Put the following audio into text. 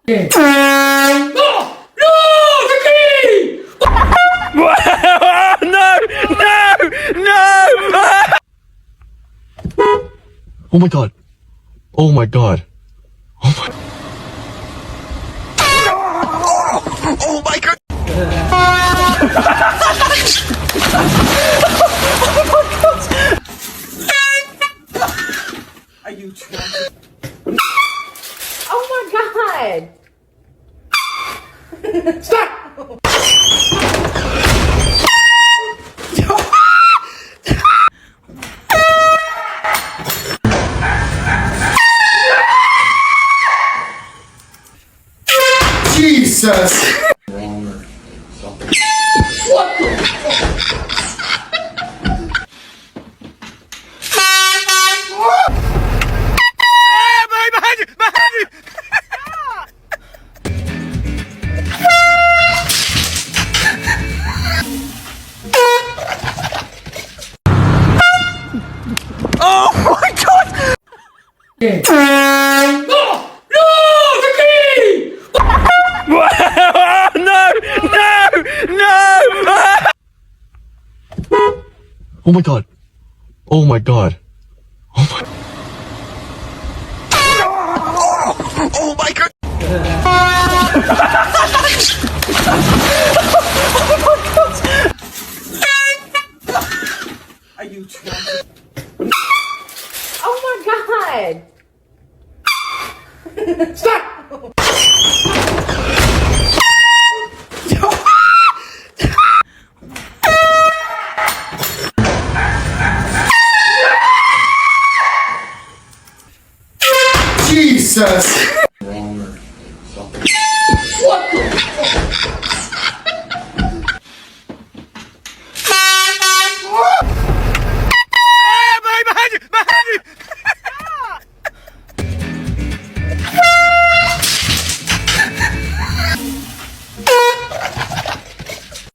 Oh my god. Oh my god. Oh my. Oh my god. Are you trying? Oh my god! Jesus! Oh my god. Oh my god. Oh my. Oh my god. Are you trying? Oh my god! Jesus!